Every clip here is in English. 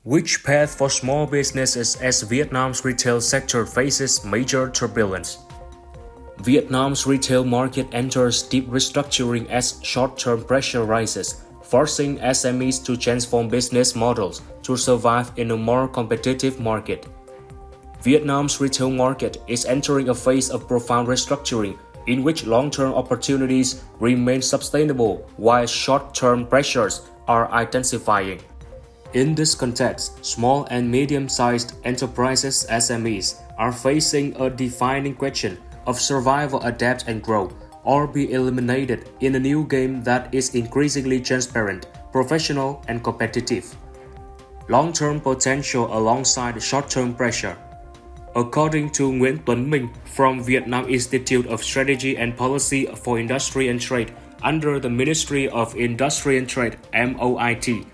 Which path for small businesses as Vietnam's retail sector faces major turbulence? Vietnam's retail market enters deep restructuring as short-term pressure rises, forcing SMEs to transform business models to survive in a more competitive market. Vietnam's retail market is entering a phase of profound restructuring in which long-term opportunities remain sustainable while short-term pressures are intensifying. In this context, small and medium-sized enterprises (SMEs) are facing a defining question of survival, adapt and grow, or be eliminated in a new game that is increasingly transparent, professional and competitive. Long-term potential alongside short-term pressure. According to Nguyễn Tuấn Minh from Vietnam Institute of Strategy and Policy for Industry and Trade under the Ministry of Industry and Trade (MOIT),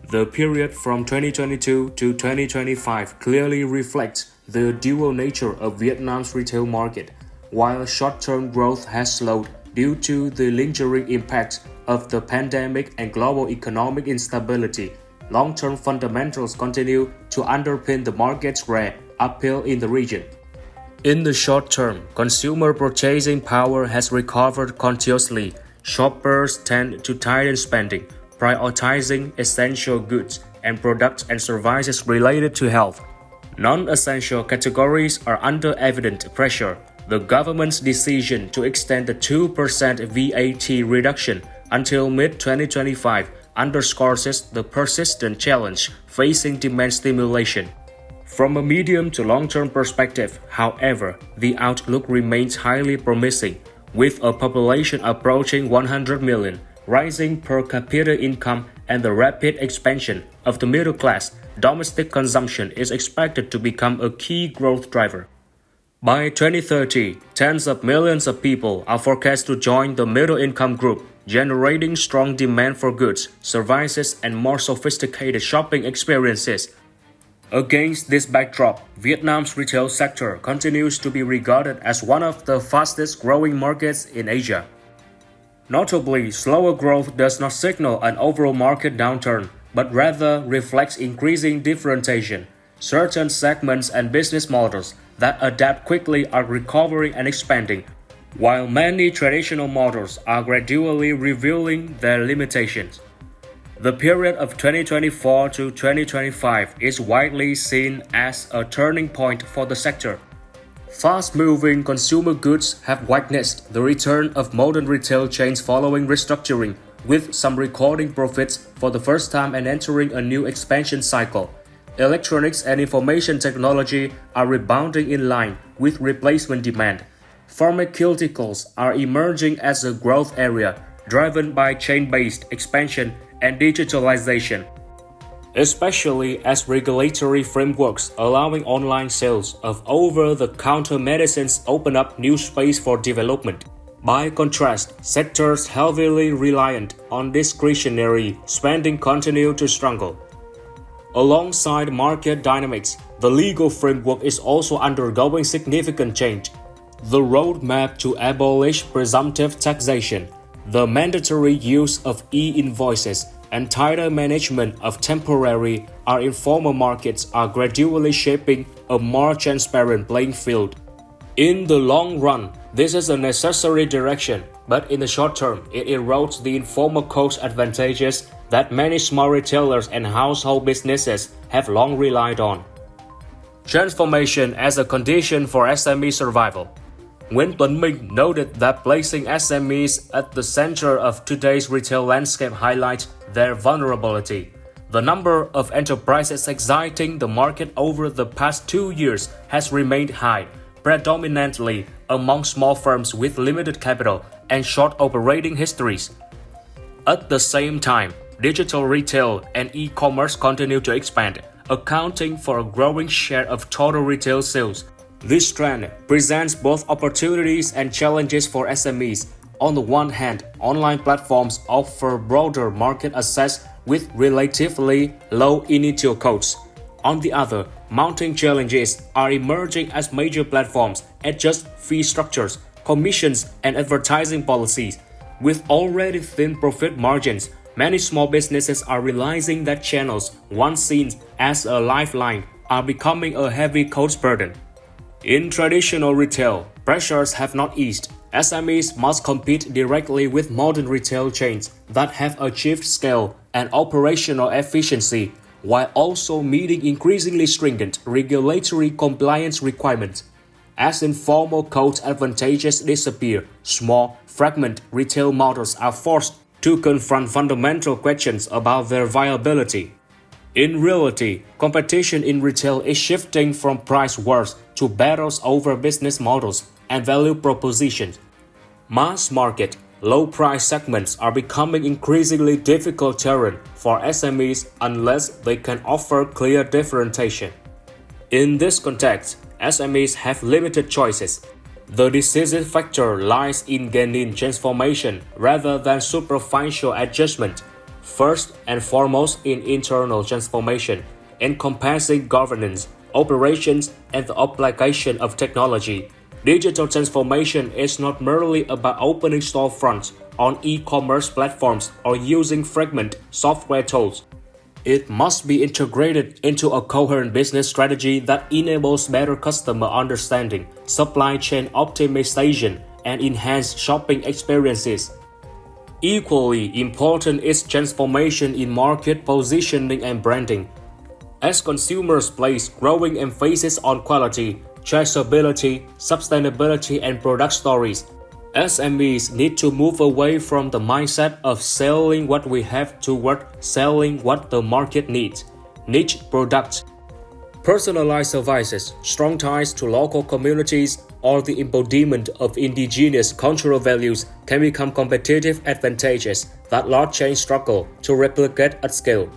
the period from 2022 to 2025 clearly reflects the dual nature of Vietnam's retail market. While short-term growth has slowed due to the lingering impacts of the pandemic and global economic instability, long-term fundamentals continue to underpin the market's rare appeal in the region. In the short term, consumer purchasing power has recovered continuously. Shoppers tend to tighten spending, prioritizing essential goods and products and services related to health. Non-essential categories are under evident pressure. The government's decision to extend the 2% VAT reduction until mid-2025 underscores the persistent challenge facing demand stimulation. From a medium to long-term perspective, however, the outlook remains highly promising. With a population approaching 100 million, rising per capita income, and the rapid expansion of the middle class, domestic consumption is expected to become a key growth driver. By 2030, tens of millions of people are forecast to join the middle-income group, generating strong demand for goods, services, and more sophisticated shopping experiences. Against this backdrop, Vietnam's retail sector continues to be regarded as one of the fastest-growing markets in Asia. Notably, slower growth does not signal an overall market downturn, but rather reflects increasing differentiation. Certain segments and business models that adapt quickly are recovering and expanding, while many traditional models are gradually revealing their limitations. The period of 2024 to 2025 is widely seen as a turning point for the sector. Fast-moving consumer goods have witnessed the return of modern retail chains following restructuring, with some recording profits for the first time and entering a new expansion cycle. Electronics and information technology are rebounding in line with replacement demand. Pharmaceuticals are emerging as a growth area, driven by chain-based expansion and digitalization, especially as regulatory frameworks allowing online sales of over-the-counter medicines open up new space for development. By contrast, sectors heavily reliant on discretionary spending continue to struggle. Alongside market dynamics, the legal framework is also undergoing significant change. The roadmap to abolish presumptive taxation, the mandatory use of e-invoices, and tighter management of temporary or informal markets are gradually shaping a more transparent playing field. In the long run, this is a necessary direction, but in the short term, it erodes the informal cost advantages that many small retailers and household businesses have long relied on. Transformation as a condition for SME survival. Nguyễn Tuấn Minh noted that placing SMEs at the center of today's retail landscape highlights their vulnerability. The number of enterprises exiting the market over the past 2 years has remained high, predominantly among small firms with limited capital and short operating histories. At the same time, digital retail and e-commerce continue to expand, accounting for a growing share of total retail sales. This trend presents both opportunities and challenges for SMEs. On the one hand, online platforms offer broader market access with relatively low initial costs. On the other, mounting challenges are emerging as major platforms adjust fee structures, commissions, and advertising policies. With already thin profit margins, Many small businesses are realizing that channels, once seen as a lifeline, are becoming a heavy cost burden. In traditional retail, pressures have not eased. SMEs must compete directly with modern retail chains that have achieved scale and operational efficiency, while also meeting increasingly stringent regulatory compliance requirements. As informal cost advantages disappear, small, fragmented retail models are forced to confront fundamental questions about their viability. In reality, competition in retail is shifting from price wars to battles over business models and value propositions. Mass market, low-price segments are becoming increasingly difficult terrain for SMEs unless they can offer clear differentiation. In this context, SMEs have limited choices. The decisive factor lies in gaining transformation rather than superficial adjustment. First and foremost in internal transformation, encompassing governance, operations, and the application of technology. Digital transformation is not merely about opening storefronts on e-commerce platforms or using fragmented software tools. It must be integrated into a coherent business strategy that enables better customer understanding, supply chain optimization, and enhanced shopping experiences. Equally important is transformation in market positioning and branding. As consumers place growing emphasis on quality, traceability, sustainability, and product stories, SMEs need to move away from the mindset of selling what we have toward selling what the market needs. Niche products, personalized services, strong ties to local communities, or the embodiment of indigenous cultural values can become competitive advantages that large chains struggle to replicate at scale.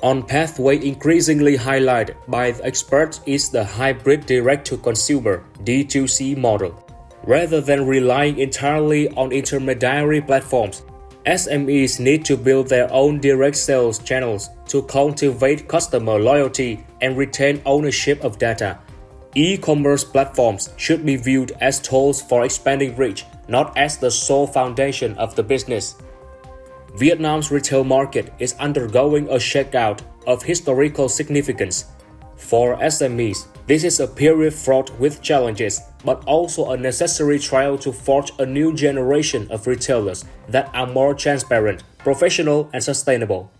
On pathway increasingly highlighted by the experts is the hybrid direct-to-consumer (D2C) model. Rather than relying entirely on intermediary platforms, SMEs need to build their own direct sales channels to cultivate customer loyalty and retain ownership of data. E-commerce platforms should be viewed as tools for expanding reach, not as the sole foundation of the business. Vietnam's retail market is undergoing a shakeout of historical significance. For SMEs, this is a period fraught with challenges, but also a necessary trial to forge a new generation of retailers that are more transparent, professional, and sustainable.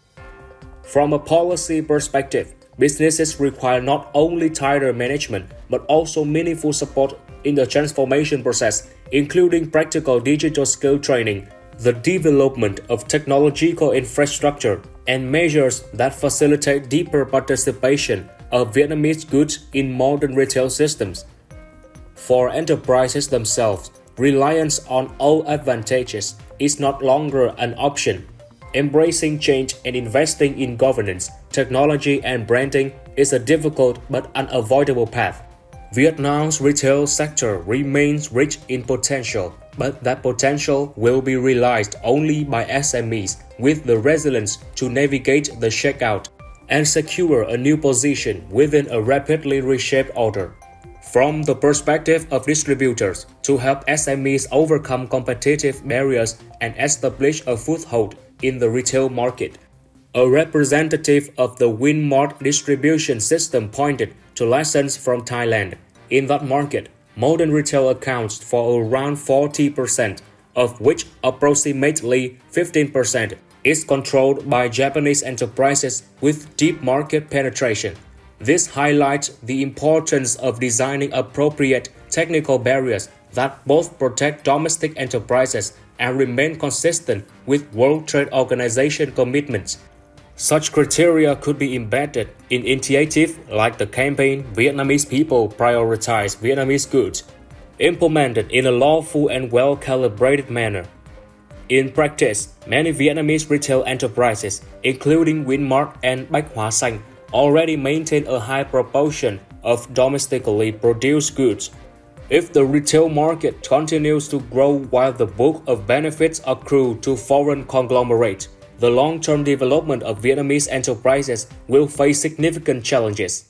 From a policy perspective, businesses require not only tighter management, but also meaningful support in the transformation process, including practical digital skill training, the development of technological infrastructure, and measures that facilitate deeper participation of Vietnamese goods in modern retail systems. For enterprises themselves, reliance on old advantages is not longer an option. Embracing change and investing in governance, technology, and branding is a difficult but unavoidable path. Vietnam's retail sector remains rich in potential, but that potential will be realized only by SMEs with the resilience to navigate the shakeout and secure a new position within a rapidly reshaped order. From the perspective of distributors, to help SMEs overcome competitive barriers and establish a foothold in the retail market, a representative of the Winmart distribution system pointed to lessons from Thailand. In that market, modern retail accounts for around 40%, of which approximately 15% is controlled by Japanese enterprises with deep market penetration. This highlights the importance of designing appropriate technical barriers that both protect domestic enterprises and remain consistent with World Trade Organization commitments. Such criteria could be embedded in initiatives like the campaign Vietnamese People Prioritize Vietnamese Goods, implemented in a lawful and well-calibrated manner. In practice, many Vietnamese retail enterprises, including Winmart and Bách Hóa Xanh, already maintain a high proportion of domestically produced goods. If the retail market continues to grow while the bulk of benefits accrue to foreign conglomerates, the long-term development of Vietnamese enterprises will face significant challenges.